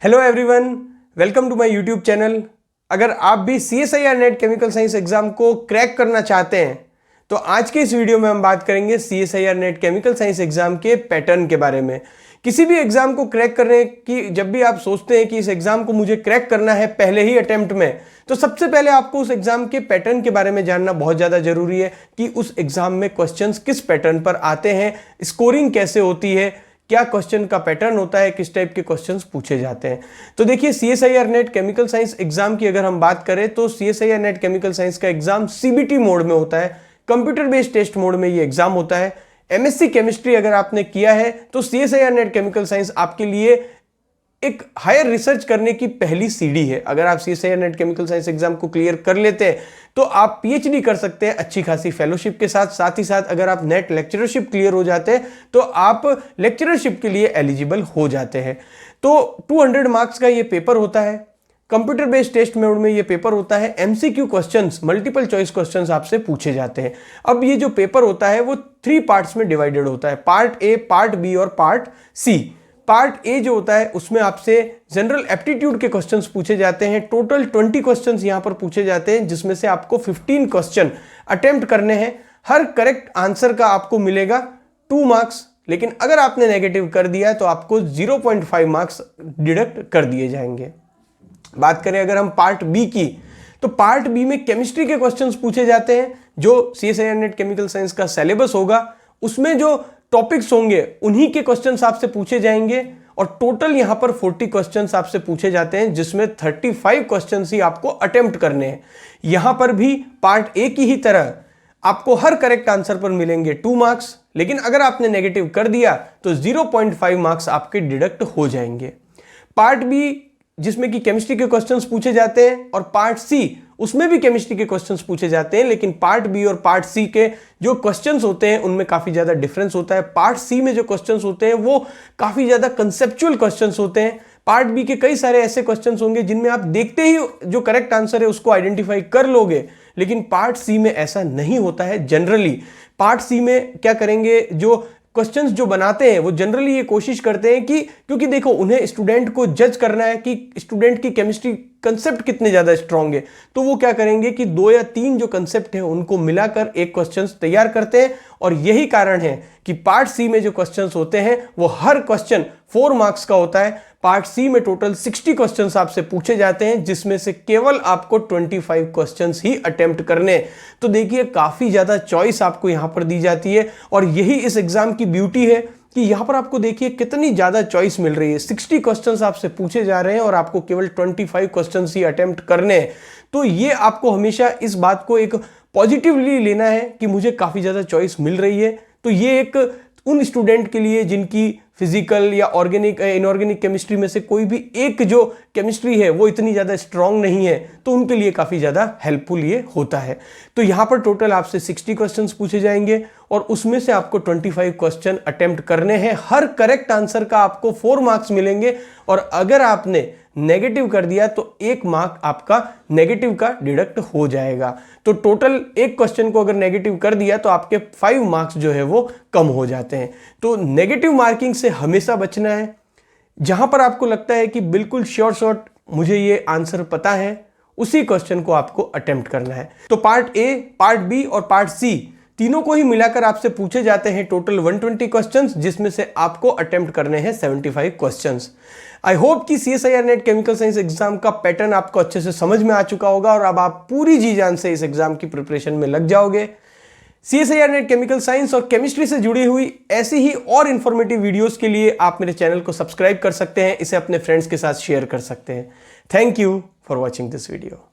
Hello everyone, welcome to my YouTube channel. अगर आप भी CSIR NET chemical science exam को क्रैक करना चाहते हैं तो आज के इस वीडियो में हम बात करेंगे CSIR NET chemical science exam के पैटर्न के बारे में। किसी भी एग्जाम को क्रैक करने की जब भी आप सोचते हैं कि इस एग्जाम को मुझे क्रैक करना है पहले ही अटेम्प्ट में, तो सबसे पहले आपको उस एग्जाम के पैटर्न के बारे में जानना बहुत ज़्यादा जरूरी है कि उस एग्जाम में क्वेश्चंस किस पैटर्न पर आते हैं, स्कोरिंग कैसे होती है, क्या क्वेश्चन का पैटर्न होता है, किस टाइप के क्वेश्चंस पूछे जाते हैं। तो देखिए, CSIR NET chemical science exam की अगर हम बात करें तो CSIR नेट केमिकल साइंस का एग्जाम CBT मोड में होता है, कंप्यूटर बेस्ड टेस्ट मोड में ये एग्जाम होता है। MSc केमिस्ट्री अगर आपने किया है तो CSIR नेट केमिकल साइंस आपके लिए एक हायर रिसर्च करने की पहली सीढ़ी है। अगर आप CSIR NET chemical science exam को क्लियर कर लेते हैं तो आप PhD कर सकते हैं अच्छी खासी फेलोशिप के साथ। साथ ही साथ अगर आप नेट लेक्चरशिप क्लियर हो जाते हैं तो आप लेक्चरशिप के लिए एलिजिबल हो जाते हैं। तो 200 मार्क्स का ये पेपर होता है, कंप्यूटर बेस्ड टेस्ट मोड में ये पेपर होता है। MCQ questions, multiple choice questions आपसे पूछे जाते हैं। अब ये जो पेपर होता है वो 3 पार्ट्स में डिवाइडेड होता है, पार्ट ए, पार्ट बी और पार्ट सी। पार्ट ए जो होता है उसमें आपसे जनरल एप्टीट्यूड के क्वेश्चंस पूछे जाते हैं। टोटल 20 क्वेश्चंस यहां पर पूछे जाते हैं, जिसमें से आपको 15 क्वेश्चन अटेम्प्ट करने हैं। हर करेक्ट आंसर का आपको मिलेगा 2 मार्क्स, लेकिन अगर आपने नेगेटिव कर दिया तो आपको 0.5 मार्क्स डिडक्ट कर दिए जाएंगे। बात करें अगर हम पार्ट बी की, तो पार्ट बी में केमिस्ट्री के क्वेश्चंस पूछे जाते हैं। जो CSIR नेट केमिकल साइंस का सिलेबस होगा उसमें जो टॉपिक्स होंगे उन्हीं के क्वेश्चंस आपसे पूछे जाएंगे और टोटल यहां पर 40 क्वेश्चंस आपसे पूछे जाते हैं, जिसमें 35 क्वेश्चंस ही आपको अटेम्प्ट करने हैं। यहां पर भी पार्ट ए की ही तरह आपको हर करेक्ट आंसर पर मिलेंगे 2 मार्क्स, लेकिन अगर आपने नेगेटिव कर दिया तो 0.5 मार्क्स आपके डिडक्ट हो जाएंगे। पार्ट बी जिसमें कि केमिस्ट्री के क्वेश्चंस पूछे जाते हैं और पार्ट सी उसमें भी केमिस्ट्री के क्वेश्चंस पूछे जाते हैं, लेकिन पार्ट बी और पार्ट सी के जो क्वेश्चंस होते हैं उनमें काफी ज्यादा डिफरेंस होता है। पार्ट सी में जो क्वेश्चंस होते हैं वो काफी ज्यादा कंसेप्चुअल क्वेश्चंस होते हैं। पार्ट बी के कई सारे ऐसे क्वेश्चंस होंगे जिनमें आप देखते ही जो करेक्ट आंसर है उसको आइडेंटिफाई कर लोगे, लेकिन पार्ट सी में ऐसा नहीं होता है। जनरली पार्ट सी में क्या करेंगे, जो क्वेश्चंस जो बनाते हैं वो जनरली ये कोशिश करते हैं कि, क्योंकि देखो उन्हें स्टूडेंट को जज करना है कि स्टूडेंट की केमिस्ट्री कंसेप्ट कितने ज्यादा स्ट्रांग है, तो वो क्या करेंगे कि 2 या 3 जो कंसेप्ट है उनको मिलाकर एक क्वेश्चंस तैयार करते हैं। और यही कारण है कि पार्ट सी में जो क्वेश्चंस होते हैं वो हर क्वेश्चन 4 मार्क्स का होता है। पार्ट सी में टोटल 60 क्वेश्चंस आपसे पूछे जाते हैं, जिसमें से केवल आपको 25 क्वेश्चंस ही अटेम्प्ट करने। तो देखिए, काफी ज्यादा चॉइस आपको यहां पर दी जाती है और यही इस एग्जाम की ब्यूटी है कि यहां पर आपको देखिए कितनी ज्यादा चॉइस मिल रही है। 60 क्वेश्चंस आपसे पूछे जा रहे हैं और आपको केवल 25 क्वेश्चंस ही अटेम्प्ट करने हैं। तो ये आपको हमेशा इस बात को एक पॉजिटिवली लेना है कि मुझे काफी ज्यादा चॉइस मिल रही है। तो ये एक उन स्टूडेंट के लिए जिनकी फिजिकल या ऑर्गेनिक इनऑर्गेनिक केमिस्ट्री में से कोई भी एक जो केमिस्ट्री है वो इतनी ज़्यादा स्ट्रांग नहीं है, तो उनके लिए काफ़ी ज़्यादा हेल्पफुल ये होता है। तो यहाँ पर टोटल आपसे 60 क्वेश्चंस पूछे जाएंगे और उसमें से आपको 25 क्वेश्चन अटेम्प्ट करने हैं। हर करेक्ट आंसर का आपको 4 मार्क्स मिलेंगे और अगर आपने नेगेटिव कर दिया तो 1 मार्क आपका नेगेटिव का डिडक्ट हो जाएगा। तो टोटल एक क्वेश्चन को अगर नेगेटिव कर दिया तो आपके 5 मार्क्स जो है वो कम हो जाते हैं। तो नेगेटिव मार्किंग से हमेशा बचना है। जहां पर आपको लगता है कि बिल्कुल श्योर शॉट मुझे ये आंसर पता है, उसी क्वेश्चन को आपको अटेम्प्ट करना है। तो पार्ट ए, पार्ट बी और पार्ट सी तीनों को ही मिलाकर आपसे पूछे जाते हैं टोटल 120 क्वेश्चंस, जिसमें से आपको अटेम्प्ट करने हैं 75 क्वेश्चंस। आई होप कि CSIR NET chemical science exam का पैटर्न आपको अच्छे से समझ में आ चुका होगा और अब आप पूरी जी जान से इस एग्जाम की प्रिपरेशन में लग जाओगे। CSIR नेट केमिकल साइंस और केमिस्ट्री से जुड़ी हुई ऐसी ही और इंफॉर्मेटिव वीडियोस के लिए आप मेरे चैनल को सब्सक्राइब कर सकते हैं, इसे अपने फ्रेंड्स के साथ शेयर कर सकते हैं। Thank you for watching this video.